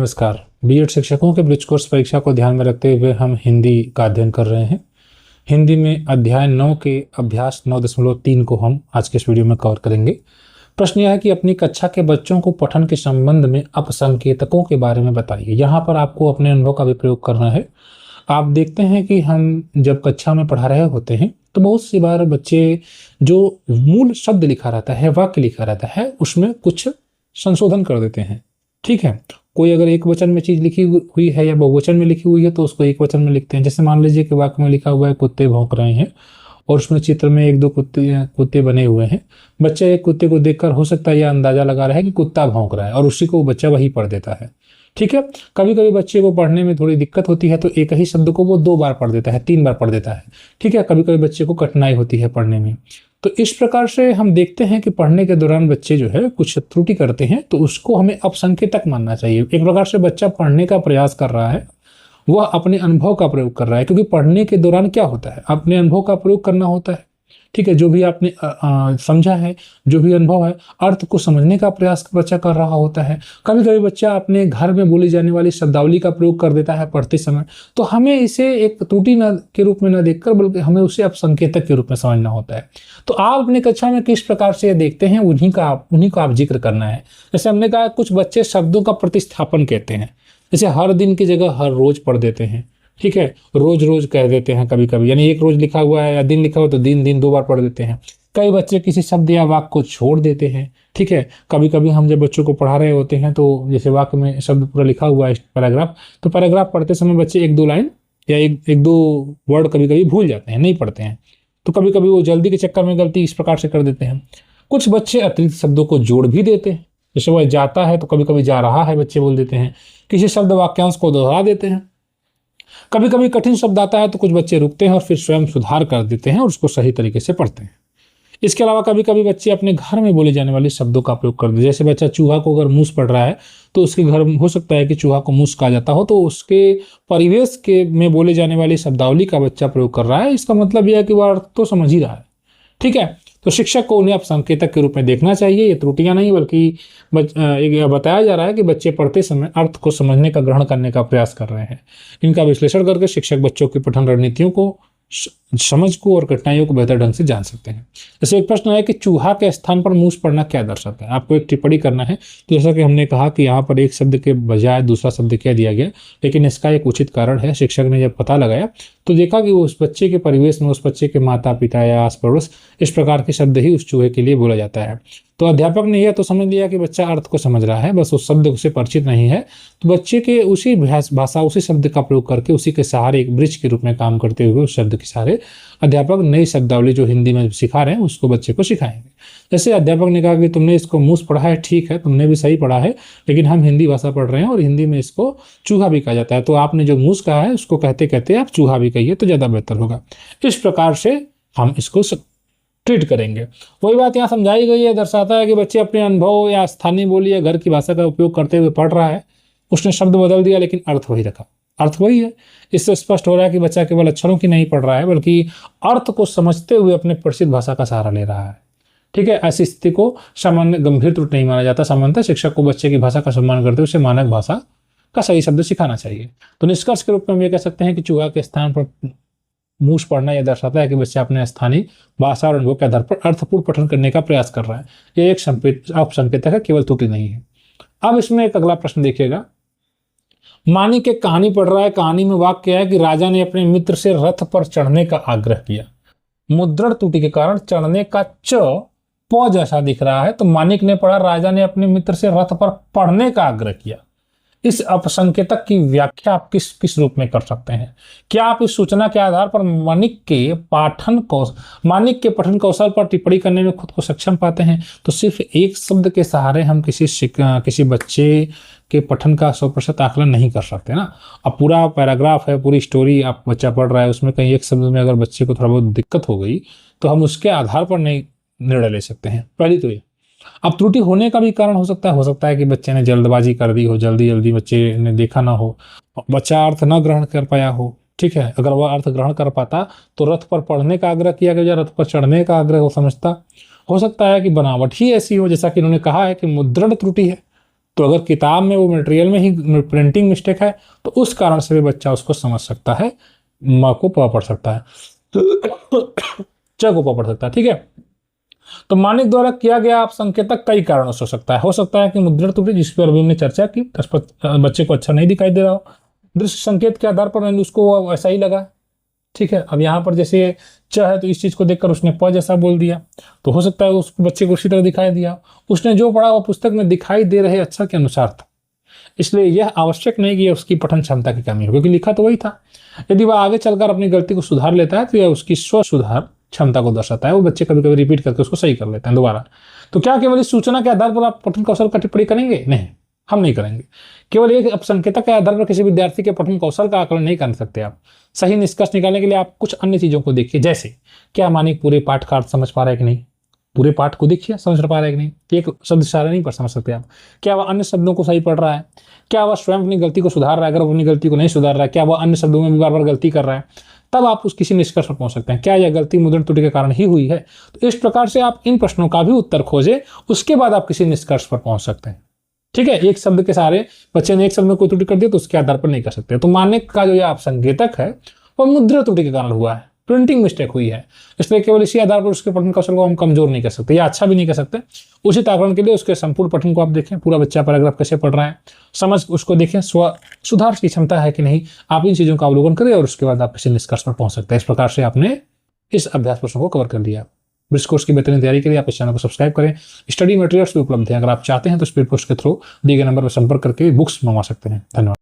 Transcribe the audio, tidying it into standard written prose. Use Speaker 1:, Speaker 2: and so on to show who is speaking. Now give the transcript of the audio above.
Speaker 1: नमस्कार। बीएड शिक्षकों के ब्रिज कोर्स परीक्षा को ध्यान में रखते हुए हम हिंदी का अध्ययन कर रहे हैं। हिंदी में अध्याय 9 के अभ्यास 9.3 को हम आज के इस वीडियो में कवर करेंगे। प्रश्न यह है कि अपनी कक्षा के बच्चों को पठन के संबंध में अपसंकेतकों के बारे में बताइए। यहाँ पर आपको अपने अनुभव का भी प्रयोग करना है। आप देखते हैं कि हम जब कक्षा में पढ़ा रहे होते हैं तो बहुत सी बार बच्चे जो मूल शब्द लिखा रहता है, वाक्य लिखा रहता है, उसमें कुछ संशोधन कर देते हैं। ठीक है, कोई अगर एक वचन में चीज लिखी हुई है या बहुवचन में लिखी हुई है तो उसको एक वचन में लिखते हैं। जैसे मान लीजिए कि वाक्य में लिखा हुआ है कुत्ते भौंक रहे हैं और उसमें चित्र में एक दो कुत्ते बने हुए हैं। बच्चा एक कुत्ते को देखकर हो सकता है यह अंदाजा लगा रहा है कि कुत्ता भौंक रहा है और उसी को बच्चा वही पढ़ देता है। ठीक है, कभी कभी बच्चे को पढ़ने में थोड़ी दिक्कत होती है तो एक ही शब्द को वो 2 बार पढ़ देता है, 3 बार पढ़ देता है। ठीक है, कभी कभी बच्चे को कठिनाई होती है पढ़ने में। तो इस प्रकार से हम देखते हैं कि पढ़ने के दौरान बच्चे जो है कुछ त्रुटि करते हैं तो उसको हमें अपसंकेतक मानना चाहिए। एक प्रकार से बच्चा पढ़ने का प्रयास कर रहा है, वह अपने अनुभव का प्रयोग कर रहा है, क्योंकि पढ़ने के दौरान क्या होता है, अपने अनुभव का प्रयोग करना होता है। ठीक है, जो भी आपने समझा है, जो भी अनुभव है, अर्थ को समझने का प्रयास बच्चा कर रहा होता है। कभी कभी बच्चा अपने घर में बोली जाने वाली शब्दावली का प्रयोग कर देता है पढ़ते समय, तो हमें इसे एक त्रुटि के रूप में न देखकर बल्कि हमें उसे अपसंकेतक के रूप में समझना होता है। तो आप अपनी कक्षा में किस प्रकार से देखते हैं उन्हीं को आप जिक्र करना है। जैसे हमने कहा कुछ बच्चे शब्दों का प्रतिस्थापन कहते हैं, जैसे हर दिन की जगह हर रोज पढ़ देते हैं। ठीक है, रोज रोज कह देते हैं कभी कभी, यानी एक रोज लिखा हुआ है या दिन लिखा हुआ तो दिन 2 बार पढ़ देते हैं। कई बच्चे किसी शब्द या वाक्य को छोड़ देते हैं। ठीक है, कभी कभी हम जब बच्चों को पढ़ा रहे होते हैं तो जैसे वाक्य में शब्द पूरा लिखा हुआ है पैराग्राफ, तो पैराग्राफ पढ़ते समय बच्चे 1-2 लाइन या एक दो वर्ड कभी कभी भूल जाते हैं, नहीं पढ़ते हैं। तो कभी कभी वो जल्दी के चक्कर में गलती इस प्रकार से कर देते हैं। कुछ बच्चे अतिरिक्त शब्दों को जोड़ भी देते हैं, जैसे वह जाता है तो कभी कभी जा रहा है बच्चे बोल देते हैं। किसी शब्द वाक्यांश को दोहरा देते हैं। कभी कभी कठिन शब्द आता है तो कुछ बच्चे रुकते हैं और फिर स्वयं सुधार कर देते हैं और उसको सही तरीके से पढ़ते हैं। इसके अलावा कभी कभी बच्चे अपने घर में बोले जाने वाले शब्दों का प्रयोग करते हैं। जैसे बच्चा चूहा को अगर मूस पढ़ रहा है तो उसके घर में हो सकता है कि चूहा को मूस कहा जाता हो, तो उसके परिवेश के में बोले जाने वाली शब्दावली का बच्चा प्रयोग कर रहा है। इसका मतलब यह है कि वह अर्थ तो समझ ही रहा है। ठीक है, तो शिक्षक को उन्हें अपसंकेतक के रूप में देखना चाहिए। ये त्रुटियां नहीं बल्कि बताया जा रहा है कि बच्चे पढ़ते समय अर्थ को समझने का, ग्रहण करने का प्रयास कर रहे हैं। इनका विश्लेषण करके शिक्षक बच्चों की पठन रणनीतियों को, समझ को और कठिनाइयों को बेहतर ढंग से जान सकते हैं। जैसे एक प्रश्न है कि चूहा के स्थान पर मूस पढ़ना क्या दर्शाता है। आपको एक टिप्पणी करना है। तो जैसा कि हमने कहा कि यहाँ पर एक शब्द के बजाय दूसरा शब्द क्या दिया गया, लेकिन इसका एक उचित कारण है। शिक्षक ने जब पता लगाया तो देखा कि उस बच्चे के परिवेश में, उस बच्चे के माता पिता या आस पड़ोस, इस प्रकार के शब्द ही उस चूहे के लिए बोला जाता है। तो अध्यापक ने यह तो समझ लिया कि बच्चा अर्थ को समझ रहा है, बस उस शब्द से परिचित नहीं है। तो बच्चे के उसी भाषा, उसी शब्द का प्रयोग करके उसी के सहारे एक ब्रिज के रूप में काम करते हुए उस शब्द के सहारे अध्यापक नई शब्दावली जो हिंदी में सिखा रहे हैं उसको बच्चे को सिखाएंगे। जैसे अध्यापक ने कहा कि तुमने इसको मूस पढ़ा है, ठीक है, तुमने भी सही पढ़ा है, लेकिन हम हिंदी भाषा पढ़ रहे हैं और हिंदी में इसको चूहा भी कहा जाता है, तो आपने जो मूस कहा है उसको कहते कहते आप चूहा भी कहिए तो ज़्यादा बेहतर होगा। इस प्रकार से हम इसको ट्रीट करेंगे। वही बात यहाँ समझाई गई है, दर्शाता है कि बच्चे अपने अनुभव या स्थानीय बोली या घर की भाषा का उपयोग करते हुए पढ़ रहा है। उसने शब्द बदल दिया लेकिन अर्थ वही रखा, अर्थ वही है। इससे स्पष्ट हो रहा है कि बच्चा केवल अक्षरों की नहीं पढ़ रहा है बल्कि अर्थ को समझते हुए अपने प्रसिद्ध भाषा का सहारा ले रहा है। ठीक है, ऐसी स्थिति को सामान्य गंभीर त्रुटि नहीं माना जाता। सामान्यतः शिक्षक को बच्चे की भाषा का सम्मान करते हुए उसे मानक भाषा का सही शब्द सिखाना चाहिए। तो निष्कर्ष के रूप में हम ये कह सकते हैं कि चूहा के स्थान पर मूस पढ़ना यह दर्शाता है कि बच्चा अपने स्थानीय भाषा और अनुभव के आधार पर अर्थपूर्ण पठन करने का प्रयास कर रहा है। यह एक अपसंकेतक है, केवल त्रुटि नहीं है। अब इसमें एक अगला प्रश्न देखिएगा। मानिक एक कहानी पढ़ रहा है। कहानी में वाक्य है कि राजा ने अपने मित्र से रथ पर चढ़ने का आग्रह किया। मुद्रण त्रुटि के कारण चढ़ने का च प जैसा दिख रहा है, तो मानिक ने पढ़ा राजा ने अपने मित्र से रथ पर पढ़ने का आग्रह किया। इस अपसंकेतक की व्याख्या आप किस रूप में कर सकते हैं? क्या आप इस सूचना के आधार पर मानिक के पठन कौशल पर टिप्पणी करने में खुद को सक्षम पाते हैं? तो सिर्फ एक शब्द के सहारे हम किसी बच्चे के पठन का 100% आकलन नहीं कर सकते ना। अब पूरा पैराग्राफ है, पूरी स्टोरी आप बच्चा पढ़ रहा है, उसमें कहीं एक शब्द में अगर बच्चे को थोड़ा बहुत दिक्कत हो गई तो हम उसके आधार पर नहीं निर्णय ले सकते हैं। पहली तो ये। अब त्रुटि होने का भी कारण हो सकता है कि बच्चे ने जल्दबाजी कर दी हो, जल्दी बच्चे ने देखा ना हो, बच्चा अर्थ न ग्रहण कर पाया हो। ठीक है, अगर वह अर्थ ग्रहण कर पाता तो रथ पर पढ़ने का आग्रह किया गया, रथ पर चढ़ने का आग्रह वो समझता। हो सकता है कि बनावट ही ऐसी हो, जैसा कि इन्होंने कहा है कि मुद्रण त्रुटि है, तो अगर किताब में वो मटेरियल में ही प्रिंटिंग मिस्टेक है तो उस कारण से भी बच्चा उसको समझ सकता है, म को प पढ़ सकता है, च को प पढ़ सकता है। ठीक है, तो मानक द्वारा किया गया आप संकेतक कई कारणों से हो सकता है कि मुद्रण त्रुटि, जिस पर अभी हमने चर्चा की, बच्चे को अच्छा नहीं दिखाई दे रहा हो, दृश्य संकेत के आधार पर उसको वैसा ही लगा। ठीक है, अब यहाँ पर जैसे च है तो इस चीज को देखकर उसने प जैसा बोल दिया, तो हो सकता है उस बच्चे को उसी तरह दिखाई दिया, उसने जो पढ़ा वो पुस्तक में दिखाई दे रहे अक्षर के अनुसार था, इसलिए यह आवश्यक नहीं कि उसकी पठन क्षमता की कमी हो, क्योंकि लिखा तो वही था। यदि वह आगे चलकर अपनी गलती को सुधार लेता है तो यह उसकी स्व सुधार क्षमता को दर्शाता है। वो बच्चे कभी कभी रिपीट करके उसको सही कर लेते हैं दोबारा। तो क्या केवल इस सूचना के आधार पर आप पठन कौशल का टिप्पणी करेंगे? नहीं, हम नहीं करेंगे। केवल एक संकेतक के आधार पर किसी विद्यार्थी के पठन कौशल का आकलन नहीं कर सकते आप। सही निष्कर्ष निकालने के लिए आप कुछ अन्य चीजों को देखिए, जैसे क्या मानिक पूरे पाठ का अर्थ समझ पा रहा है कि नहीं, पूरे पाठ को देखिए समझ पा रहा है कि नहीं, एक शब्द सारा नहीं पढ़ समझ सकते आप। क्या वह अन्य शब्दों को सही पढ़ रहा है, क्या वह स्वयं अपनी गलती को सुधार रहा है, अगर अपनी गलती को नहीं सुधार रहा है क्या वह अन्य शब्दों में बार बार गलती कर रहा है, तब आप उस किसी निष्कर्ष पर पहुंच सकते हैं। क्या यह गलती मुद्रण त्रुटि के कारण ही हुई है? तो इस प्रकार से आप इन प्रश्नों का भी उत्तर खोजें, उसके बाद आप किसी निष्कर्ष पर पहुंच सकते हैं। ठीक है, एक शब्द के सारे बच्चे ने एक शब्द में कोई त्रुटि कर दिया तो उसके आधार पर नहीं कर सकते। तो मानक का जो यह आप संकेतक है वह मुद्रण त्रुटि के कारण हुआ है, प्रिंटिंग मिस्टेक हुई है, इसलिए केवल इसी आधार पर उसके पठन कौशल को हम कमजोर नहीं कर सकते या अच्छा भी नहीं कर सकते। उचित आकलन के लिए उसके संपूर्ण पठन को आप देखें, पूरा बच्चा पैराग्राफ कैसे पढ़ रहा है, समझ उसको देखें, स्व सुधार की क्षमता है कि नहीं, आप इन चीजों का अवलोकन करें और उसके बाद आप किसी निष्कर्ष पर पहुंच सकते हैं। इस प्रकार से आपने इस अभ्यास प्रश्नों को कवर कर लिया। ब्रिज कोर्स की बेहतरीन तैयारी के लिए आप इस चैनल को सब्सक्राइब करें। स्टडी मटेरियल्स भी उपलब्ध हैं, अगर आप चाहते हैं तो स्पीड पोस्ट के थ्रू दिए गए नंबर पर संपर्क करके बुक्स मंगवा सकते हैं। धन्यवाद।